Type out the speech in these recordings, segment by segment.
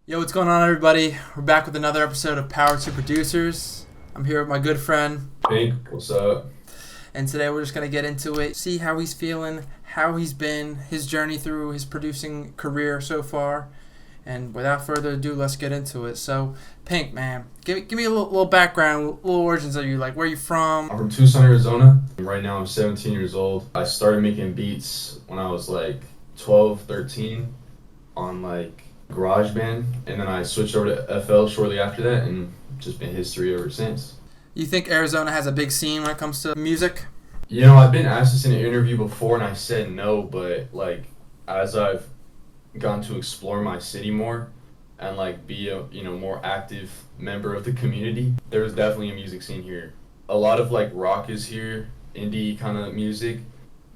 Yo, what's going on, everybody? We're back with another episode of Power to Producers. I'm here with my good friend, Pink, what's up? and today we're just going to get into it, see how he's feeling, how he's been, his journey through his producing career so far. And without further ado, let's get into it. So, Pink, man, give me a little background, little origins of you. Like, where you from? I'm from Tucson, Arizona. Right now I'm 17 years old. I started making beats when I was like 12, 13 on like GarageBand, and then I switched over to FL shortly after that, and just been history ever since. You think Arizona has a big scene when it comes to music? You know, I've been asked this in an interview before, and I said no, but like as I've gotten to explore my city more and like be a more active member of the community, there's definitely a music scene here. A lot of like rock is here, indie kind of music,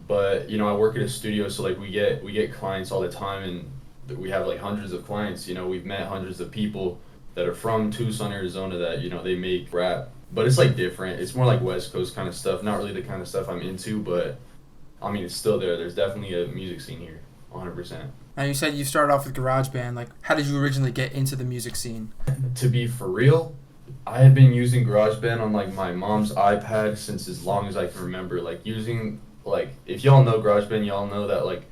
but I work at a studio, so like we get clients all the time, and we have like hundreds of clients. We've met hundreds of people that are from Tucson, Arizona, that they make rap, but it's like different. It's more like West Coast kind of stuff, not really the kind of stuff I'm into, but I mean it's still there. There's definitely a music scene here, 100%. Now, you said you started off with GarageBand. Like, how did you originally get into the music scene? To be for real, I had been using GarageBand on like my mom's iPad since as long as I can remember. Like using like, if y'all know GarageBand, y'all know that like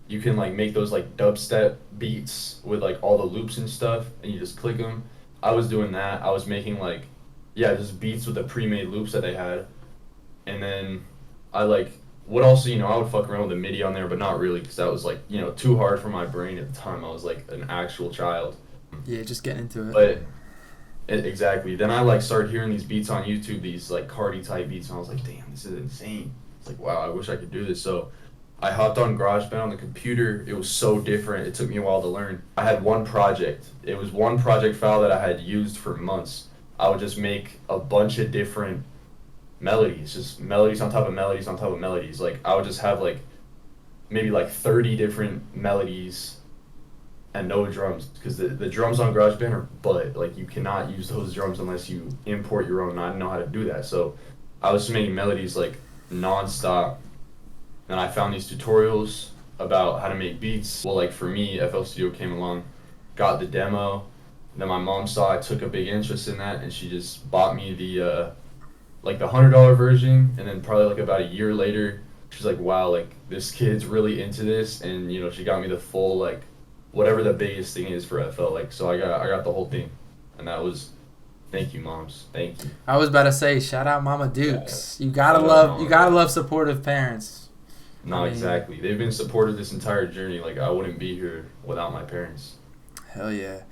you can like make those like dubstep beats with like all the loops and stuff, and you just click them. I was doing that. I was making like, yeah, just beats with the pre-made loops that they had, and then I like what also I would fuck around with the MIDI on there, but not really, because that was like too hard for my brain at the time. I was like an actual child. Yeah, just getting into it. But exactly. Then I like started hearing these beats on YouTube, these like Cardi type beats, and I was like, damn, this is insane. It's like, wow, I wish I could do this. So I hopped on GarageBand on the computer. It was so different. It took me a while to learn. I had one project. It was one project file that I had used for months. I would just make a bunch of different melodies, just melodies on top of melodies on top of melodies. Like I would just have like maybe like 30 different melodies and no drums, because the drums on GarageBand are butt. Like you cannot use those drums unless you import your own, and I didn't know how to do that. So I was just making melodies like non-stop. Then I found these tutorials about how to make beats. Well, like for me, FL Studio came along, got the demo. Then my mom saw I took a big interest in that, and she just bought me the like the $100 version. And then probably like about a year later, she's like, wow, like this kid's really into this, and she got me the full like whatever the biggest thing is for FL. Like so I got the whole thing, and that was, thank you, moms, thank you. I was about to say, shout out Mama Dukes. Yeah. You gotta love supportive parents. No, exactly. They've been supportive this entire journey. Like I wouldn't be here without my parents. Hell yeah.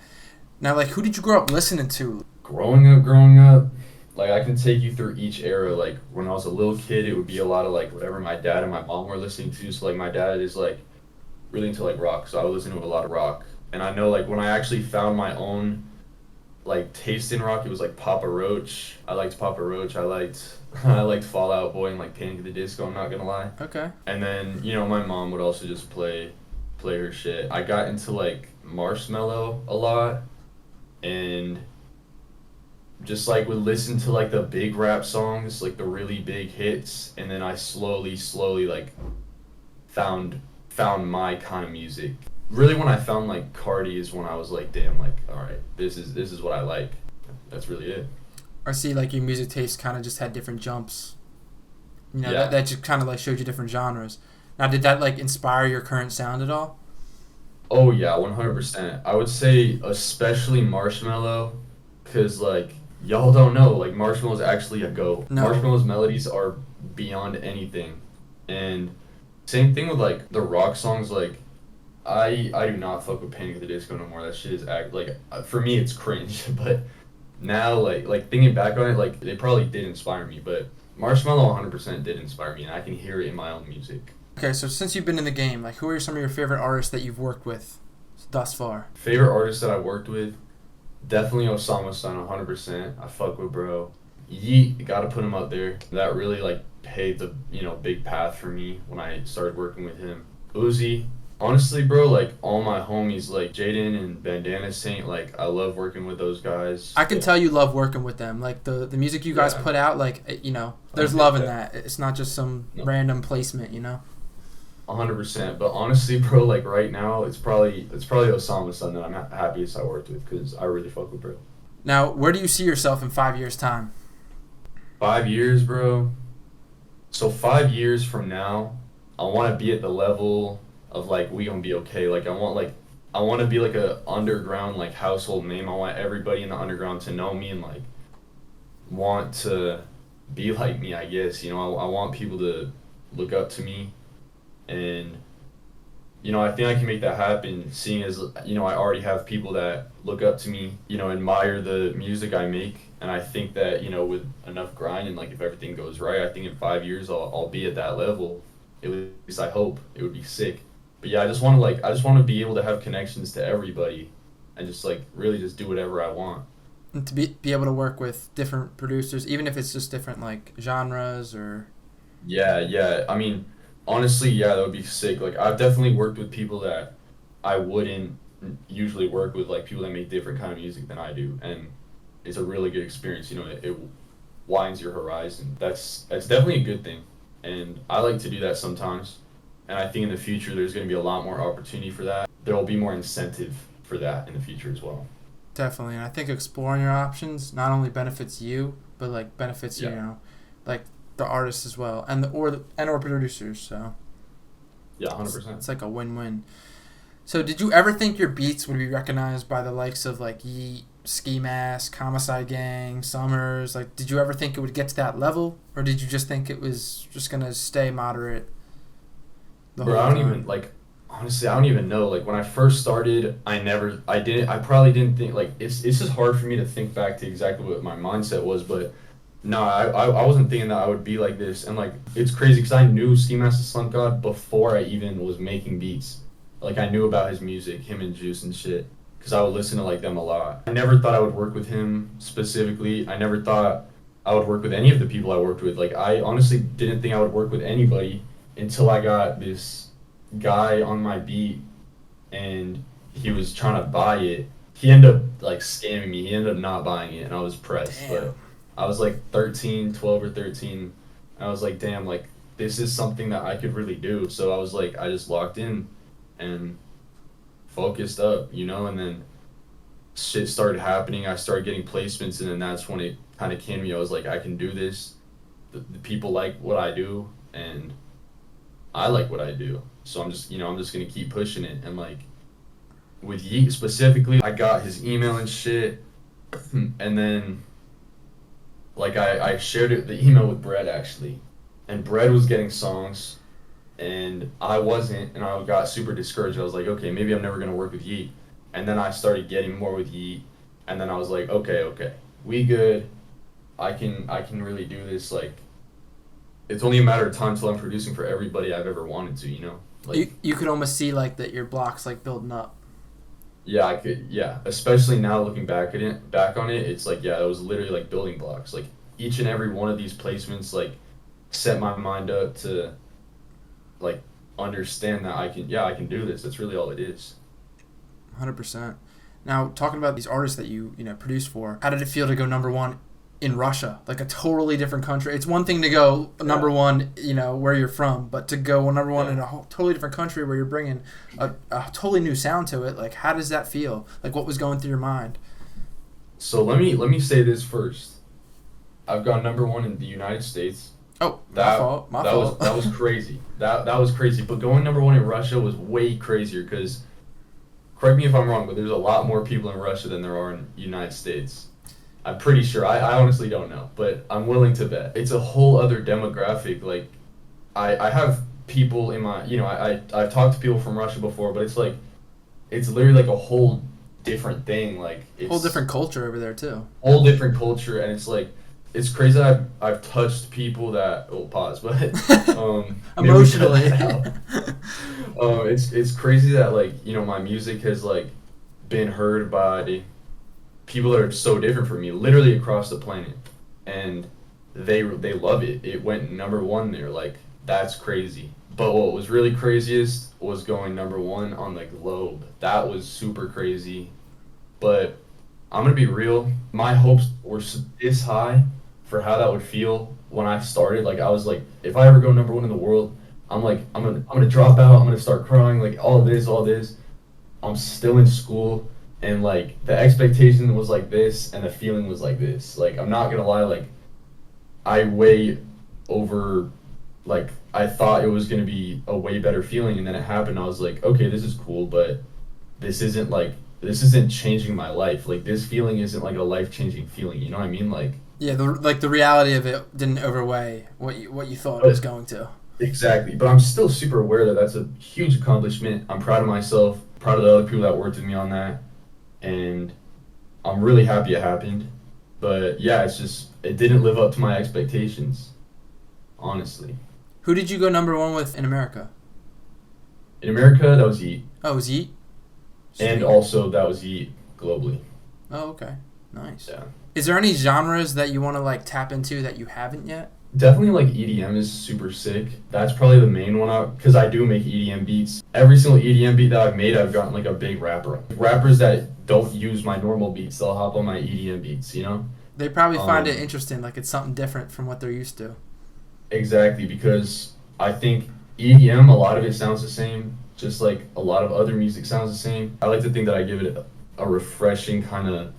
Now, like, who did you grow up listening to? Growing up, like I can take you through each era. Like when I was a little kid, it would be a lot of like whatever my dad and my mom were listening to. So like my dad is like really into like rock, so I would listen to a lot of rock. And I know like when I actually found my own like taste in rock, it was like Papa Roach. I liked Papa Roach. I liked Fall Out Boy and like Panic at the Disco, I'm not gonna lie. Okay. And then my mom would also just play her shit. I got into like Marshmello a lot, and just like would listen to like the big rap songs, like the really big hits, and then I slowly like found my kind of music. Really, when I found like Cardi is when I was like, damn, like, all right, this is what I like. That's really it. I see, like, your music taste kind of just had different jumps. Yeah. That just kind of like showed you different genres. Now, did that like inspire your current sound at all? Oh yeah, 100%. I would say especially Marshmello, because like y'all don't know, like Marshmello is actually a goat. No. Marshmello's melodies are beyond anything, and same thing with like the rock songs. Like I do not fuck with Panic at the Disco no more. That shit is for me it's cringe. But now like thinking back on it, like they probably did inspire me. But Marshmello 100% did inspire me, and I can hear it in my own music. Okay, so since you've been in the game, like, who are some of your favorite artists that you've worked with thus far? Favorite artist that I worked with, definitely Osama San, 100%. I fuck with bro. Yeet, gotta put him up there. That really like paved the big path for me when I started working with him. Uzi, honestly, bro, like all my homies like Jaden and Bandana Saint, like I love working with those guys. I can tell you love working with them. Like the music you guys put out, like there's love in that. It's not just some random placement. 100%. But honestly, bro, like right now, it's probably Osama's son that I'm happiest I worked with because I really fuck with bro. Now, where do you see yourself in 5 years' time? 5 years, bro. So 5 years from now, I want to be at the level of like we gonna be okay. I want to be like a underground like household name. I want everybody in the underground to know me and like want to be like me. I guess I want people to look up to me and I think I can make that happen, seeing as, I already have people that look up to me, admire the music I make. And I think that, with enough grind and like if everything goes right, I think in 5 years I'll be at that level. At least I hope. It would be sick. But yeah, I just want to be able to have connections to everybody and just like really just do whatever I want. And to be able to work with different producers, even if it's just different like genres or. Yeah, yeah. I mean, honestly, yeah, that would be sick. Like, I've definitely worked with people that I wouldn't usually work with, like people that make different kind of music than I do, and it's a really good experience. It widens your horizon. That's definitely a good thing, and I like to do that sometimes. And I think in the future there's going to be a lot more opportunity for that. There will be more incentive for that in the future as well. Definitely, and I think exploring your options not only benefits you, but like benefits Yeah. like the artists as well, and or producers. So Yeah, it's 100%. like a win-win. So did you ever think your beats would be recognized by the likes of like Yeet, Ski Mask, Homicide Gang, Summers? Like, did you ever think it would get to that level, or did you just think it was just gonna stay moderate the Bro, whole I don't time? even like honestly, I don't even know. Like when I first started, I probably didn't think like it's just hard for me to think back to exactly what my mindset was, but no, I wasn't thinking that I would be like this. And like it's crazy because I knew Ski Master Slump God before I even was making beats. Like I knew about his music, him and Juice and shit, because I would listen to like them a lot. I never thought I would work with him specifically. I never thought I would work with any of the people I worked with. Like I honestly didn't think I would work with anybody until I got this guy on my beat and he was trying to buy it. He ended up like scamming me. He ended up not buying it and I was pressed. Damn. But I was like 13, 12 or 13. I was like, damn, like this is something that I could really do. So I was like, I just locked in and focused up, and then shit started happening. I started getting placements and then that's when it kind of came to me. I was like, I can do this. The people like what I do and I like what I do. So I'm just gonna keep pushing it. And like with Yeet specifically, I got his email and shit. And then like I shared the email with Brett actually. And Brett was getting songs and I wasn't, and I got super discouraged. I was like, okay, maybe I'm never gonna work with Yeet. And then I started getting more with Yeet, and then I was like, okay, we good. I can really do this. Like, it's only a matter of time till I'm producing for everybody I've ever wanted to. Like, You could almost see like that your blocks like building up. yeah, I could, yeah. Especially now looking back on it, it's like, yeah, it was literally like building blocks. Like each and every one of these placements, like, set my mind up to like understand that I can do this. That's really all it is. 100%. Now, talking about these artists that you produce for, how did it feel to go number one in Russia, like a totally different country? It's one thing to go number Yeah, one, where you're from, but to go number one in yeah. a totally different country where you're bringing a totally new sound to it, like how does that feel? Like what was going through your mind? So let me say this first. I've gone number one in the United States. Oh, my That fault, my that was fault. that was crazy. That was crazy. But going number one in Russia was way crazier because correct me if I'm wrong, but there's a lot more people in Russia than there are in the United States. I'm pretty sure. I honestly don't know, but I'm willing to bet. It's a whole other demographic. Like I have people in my I've talked to people from Russia before, but it's like it's literally like a whole different thing. Like Whole it's different culture over there too. whole different culture, and it's like it's crazy that I've touched people that pause, but maybe we cut Emotionally. that out. It's crazy that like my music has like been heard by people that are so different from me, literally across the planet, and they love it. It went number one there, like that's crazy. But what was really craziest was going number one on the globe. That was super crazy. But I'm gonna be real. My hopes were this high for how that would feel when I started. Like I was like, if I ever go number one in the world, I'm like, I'm gonna drop out. I'm gonna start crying. Like all this, all this. I'm still in school, and like the expectation was like this, and the feeling was like this. Like I'm not gonna lie, like I way over, like I thought it was gonna be a way better feeling, and then it happened. I was like, okay, this is cool, but this isn't changing my life. Like this feeling isn't like a life changing feeling. You know what I mean? Like Yeah, the reality of it didn't overweigh what you thought it was but going to. exactly. But I'm still super aware that that's a huge accomplishment. I'm proud of myself. Proud of the other people that worked with me on that, and I'm really happy it happened. But yeah, it's just it didn't live up to my expectations, honestly. Who did you go number one with in America? In America, that was Yeet, Oh, it was Yeet? and Sweet. also that was Yeet globally. Oh, okay. Nice. Yeah, Is there any genres that you want to like tap into that you haven't yet? definitely like EDM is super sick. That's probably the main one because I do make EDM beats. Every single EDM beat that I've made, I've gotten like a big rapper. Rappers that don't use my normal beats, they'll hop on my EDM beats. You know. They probably find it Um, interesting, like it's something different from what they're used to. Exactly, because I think EDM, a lot of it sounds the same, just like a lot of other music sounds the same. I like to think that I give it a refreshing kind of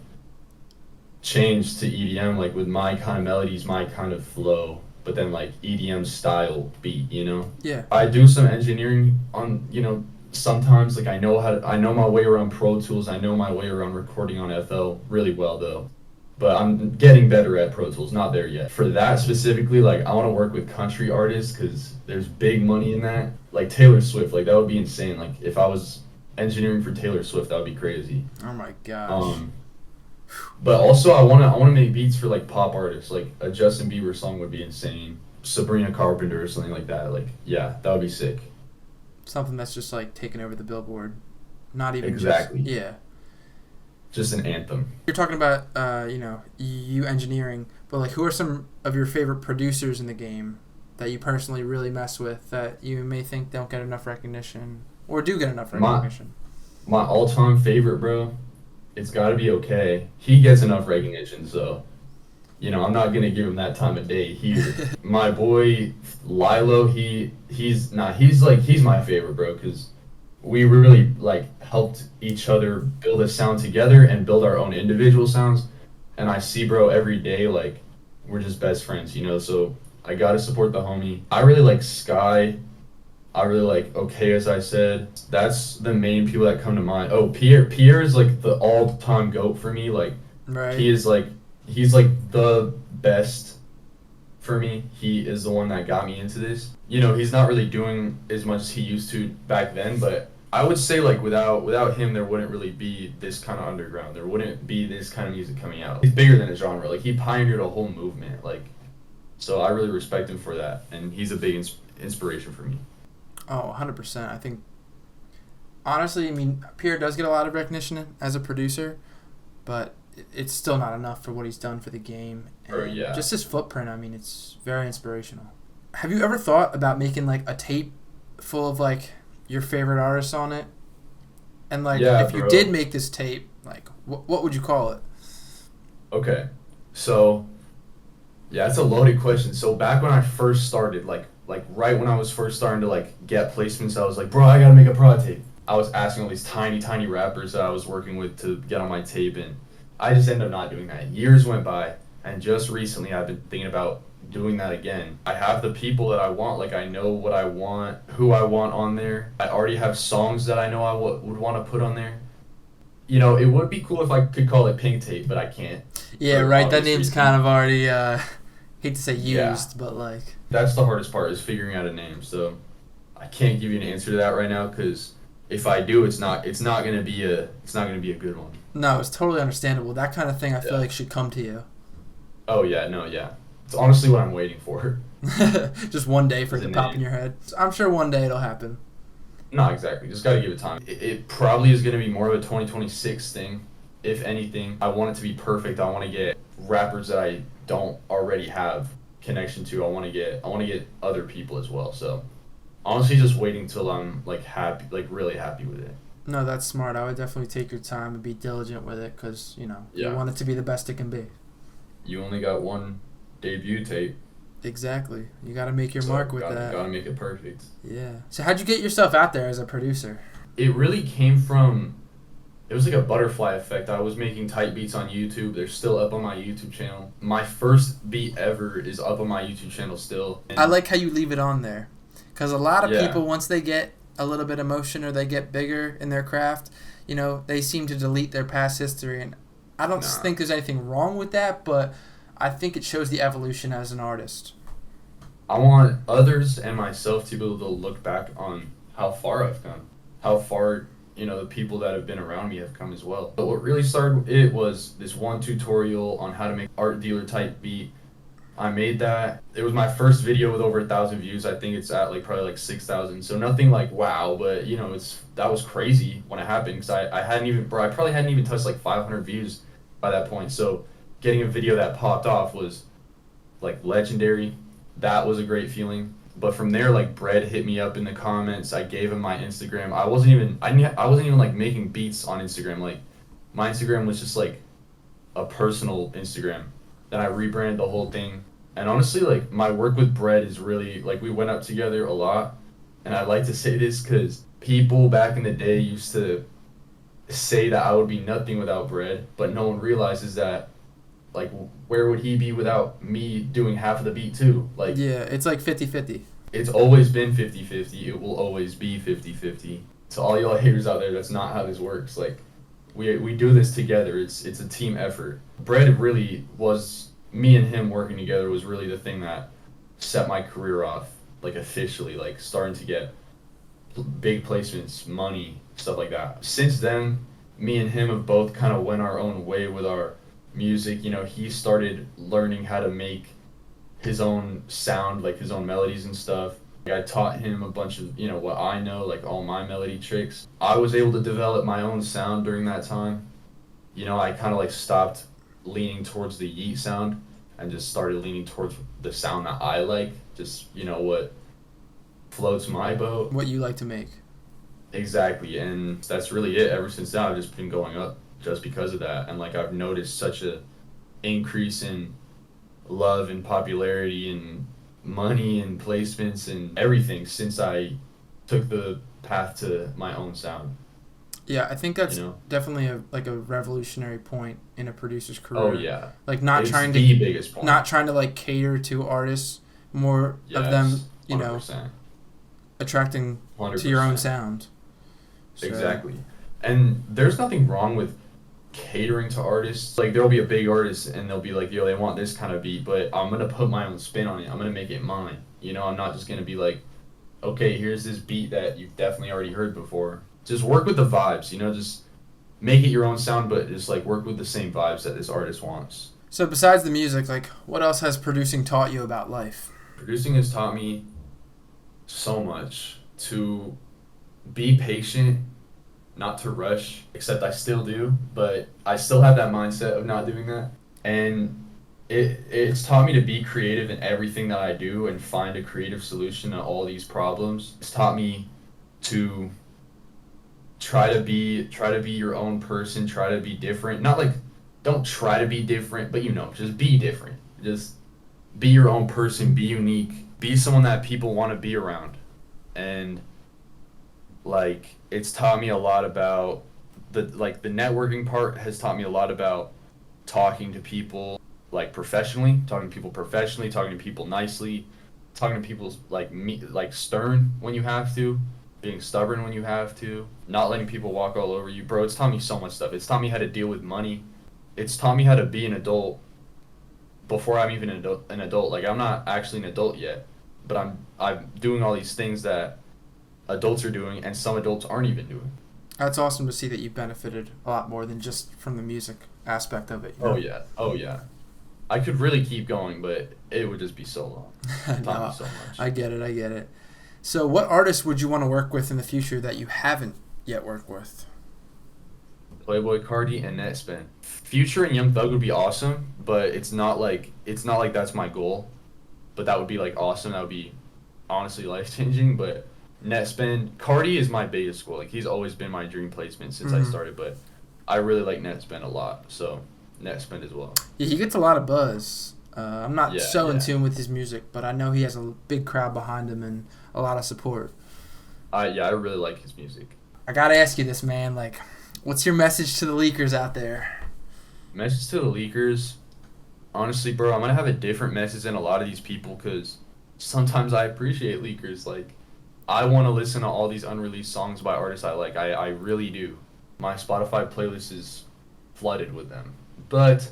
change to EDM, like with my kind of melodies, my kind of flow, but then like EDM style beat, you know? Yeah. I do some engineering on, sometimes like I know my way around Pro Tools, I know my way around recording on FL really well though. But I'm getting better at Pro Tools, not there yet. For that specifically, like I want to work with country artists because there's big money in that. Like Taylor Swift, like that would be insane. Like if I was engineering for Taylor Swift, that would be crazy. Oh my gosh. Um, but also I wanna make beats for like pop artists. Like a Justin Bieber song would be insane. Sabrina Carpenter or something like that. Like yeah, that would be sick. Something that's just like taking over the Billboard. Not even Exactly. just yeah. Just an anthem. You're talking about you engineering, but like who are some of your favorite producers in the game that you personally really mess with that you may think don't get enough recognition or do get enough My recognition? my all-time favorite, bro. It's got to be okay. He gets enough recognition, so I'm not gonna give him that time of day here. My boy Lilo, he's my favorite, bro, because we really like helped each other build a sound together and build our own individual sounds. And I see bro every day, like we're just best friends, so I gotta support the homie. I really like Sky. I really like Okay, as I said. That's the main people that come to mind. Oh, Pierre is like the all-time goat for me. Like Right. he's like the best for me. He is the one that got me into this. He's not really doing as much as he used to back then, but I would say like without him there wouldn't really be this kind of underground. There wouldn't be this kind of music coming out. He's bigger than a genre. Like he pioneered a whole movement. Like so I really respect him for that, and he's a big inspiration for me. Oh, 100%. I think honestly, I mean, Pierre does get a lot of recognition as a producer, but it's still not enough for what he's done for the game and Yeah. just his footprint. I mean, it's very inspirational. Have you ever thought about making like a tape full of like your favorite artists on it? And like, Yeah, if you bro. did make this tape, like, what would you call it? Okay. So yeah, that's a loaded question. So back when I first started, like right when I was first starting to like get placements, I was like, bro, I gotta make a prod tape. I was asking all these tiny rappers that I was working with to get on my tape, and I just ended up not doing that. Years went by, and just recently I've been thinking about doing that again. I have the people that I want, like I know what I want, who I want on there. I already have songs that I know I would want to put on there. It would be cool if I could call it Pink Tape, but I can't. Yeah, For right. That obvious name's reasons. kind of already hate to say Yeah. used, but like, That's the hardest part is figuring out a name. So I can't give you an answer to that right now because if I do, it's not gonna be a good one. no, it's totally understandable. That kind of thing, I feel Yeah. like should come to you. Oh yeah, no, yeah. It's honestly what I'm waiting for. Just one day for it The to pop in name. your head. I'm sure one day it'll happen. Not exactly. Just gotta give it time. It probably is gonna be more of a 2026 thing, if anything. I want it to be perfect. I want to get rappers that I don't already have connection to. I want to get other people as well. So honestly, just waiting till I'm like happy, like really happy with it. No, that's smart. I would definitely take your time and be diligent with it because, you Yeah. want it to be the best it can be. You only got one debut tape. Exactly. You got to make your So mark with that. gotta make it perfect. Yeah. So how'd you get yourself out there as a producer? It really came from, it was like a butterfly effect. I was making tight beats on YouTube. They're still up on my YouTube channel. My first beat ever is up on my YouTube channel still. And I like how you leave it on there. Because a lot of Yeah. people, once they get a little bit of motion or they get bigger in their craft, you know, they seem to delete their past history. And I don't Nah. think there's anything wrong with that, but I think it shows the evolution as an artist. I want others and myself to be able to look back on how far I've come, how far, the people that have been around me have come as well. But what really started it was this one tutorial on how to make art dealer type beat. I made that. It was my first video with over 1,000 views. I think it's at probably 6,000. So nothing like wow, but that was crazy when it happened because I probably hadn't even touched 500 views by that point. So getting a video that popped off was legendary. That was a great feeling. But from there, Bread hit me up in the comments. I gave him my Instagram. I wasn't even making beats on Instagram. My Instagram was just a personal Instagram. Then I rebranded the whole thing. And honestly, my work with Bread is really we went up together a lot. And I like to say this because people back in the day used to say that I would be nothing without Bread, but no one realizes that where would he be without me doing half of the beat too? Yeah, it's 50-50. It's always been 50-50. It will always be 50-50. To all y'all haters out there, that's not how this works. We do this together. It's a team effort. Bread really was, me and him working together was really the thing that set my career off, officially, starting to get big placements, money, stuff like that. Since then, me and him have both kind of went our own way with our music. He started learning how to make his own sound, his own melodies and stuff. I taught him a bunch of, what I know, all my melody tricks. I was able to develop my own sound during that time. I kind of stopped leaning towards the Yeet sound and just started leaning towards the sound that I like, just, what floats my boat. What you like to make. Exactly, and that's really it. Ever since then, I've just been going up just because of that. And I've noticed such a increase in love and popularity and money and placements and everything since I took the path to my own sound. Yeah, I think that's definitely a revolutionary point in a producer's career. Oh yeah. Not trying to the biggest point. Not trying to cater to artists, more of them, 100%. Attracting 100%. to your own sound. So. Exactly. And there's nothing wrong with catering to artists. There'll be a big artist and they'll be yo, they want this kind of beat, but I'm gonna put my own spin on it. I'm gonna make it mine. I'm not just gonna be okay, here's this beat that you've definitely already heard before. Just work with the vibes, just make it your own sound, but just work with the same vibes that this artist wants. So besides the music, what else has producing taught you about life? Producing has taught me so much. To be patient, not to rush, except I still do, but I still have that mindset of not doing that. And it's taught me to be creative in everything that I do and find a creative solution to all these problems. It's taught me to try to be your own person, try to be different. Not don't try to be different, but just be different. Just be your own person, be unique, be someone that people want to be around. And it's taught me a lot about the networking part has taught me a lot about talking to people professionally, talking to people nicely, talking to people stern when you have to, being stubborn when you have to, not letting people walk all over you. Bro, it's taught me so much stuff. It's taught me how to deal with money. It's taught me how to be an adult before I'm even an adult. I'm not actually an adult yet, but I'm doing all these things that adults are doing and some adults aren't even doing. That's awesome to see that you benefited a lot more than just from the music aspect of it. Oh yeah. I could really keep going, but it would just be so long. No, so much. I get it. So what artists would you want to work with in the future that you haven't yet worked with? Playboi Carti and Netspin. Future and Young Thug would be awesome, but it's not like that's my goal. But that would be awesome. That would be honestly life changing. But Netspin, Carti is my biggest goal. He's always been my dream placement since I started. But I really like Netspin a lot, so Netspin as well. Yeah, he gets a lot of buzz. I'm not Yeah, so in yeah. tune with his music, but I know he has a big crowd behind him and a lot of support. I really like his music. I gotta ask you this, man. Like, what's your message to the leakers out there? Message to the leakers. Honestly, bro, I'm gonna have a different message than a lot of these people because sometimes I appreciate leakers. Like, I want to listen to all these unreleased songs by artists I like. I really do. My Spotify playlist is flooded with them. But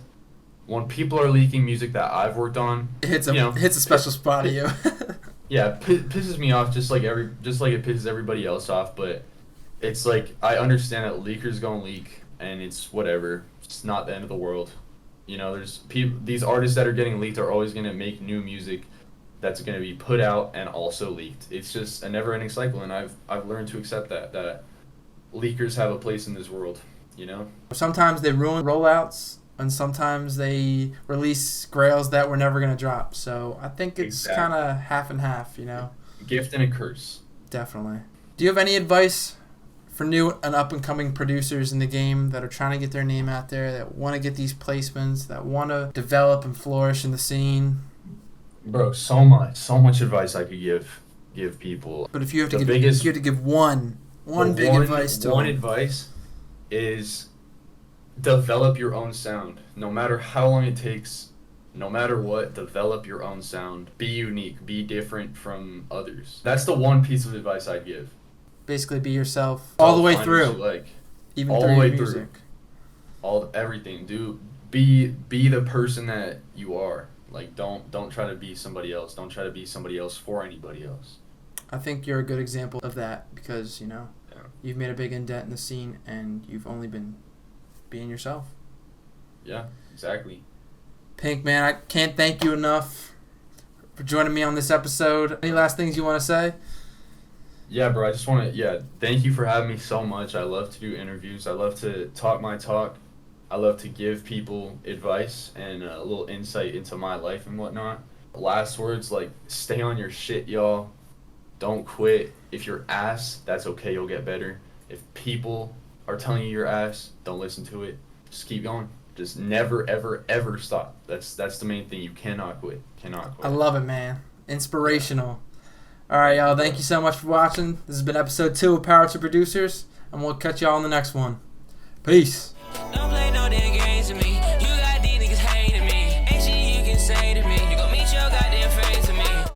when people are leaking music that I've worked on, It hits you know, a special spot of you. yeah, pisses me off just like it pisses everybody else off. But it's like I understand that leakers gonna leak, and it's whatever. It's not the end of the world. You know, there's people. These artists that are getting leaked are always gonna make new music that's gonna be put out and also leaked. It's just a never-ending cycle, and I've learned to accept that leakers have a place in this world. You know. Sometimes they ruin rollouts, and sometimes they release grails that we're never gonna drop. So I think it's Exactly. kind of half and half, you know. Gift and a curse. Definitely. Do you have any advice for new and up and coming producers in the game that are trying to get their name out there, that want to get these placements, that want to develop and flourish in the scene? Bro, so much advice I could give people. But if you have to The give, biggest- if you have to give one big advice to one them. advice is develop your own sound. No matter how long it takes, no matter what, develop your own sound. Be unique, be different from others. That's the one piece of advice I'd give. Basically, be yourself all the way Find what you through, like even all through the your way through. music. Everything. Be the person that you are. Like don't try to be somebody else. Don't try to be somebody else for anybody else. I think you're a good example of that because, Yeah. you've made a big indent in the scene and you've only been being yourself. Yeah, exactly. Pink, man, I can't thank you enough for joining me on this episode. Any last things you want to say? Yeah, bro, I just want to, thank you for having me so much. I love to do interviews. I love to talk my talk. I love to give people advice and a little insight into my life and whatnot. Last words, like, stay on your shit, y'all. Don't quit. If you're ass, that's okay. You'll get better. If people are telling you you're ass, don't listen to it. Just keep going. Just never, ever, ever stop. That's the main thing. You cannot quit. Cannot quit. I love it, man. Inspirational. All right, y'all. Thank you so much for watching. This has been episode 2 of Power to Producers, and we'll catch y'all on the next one. Peace.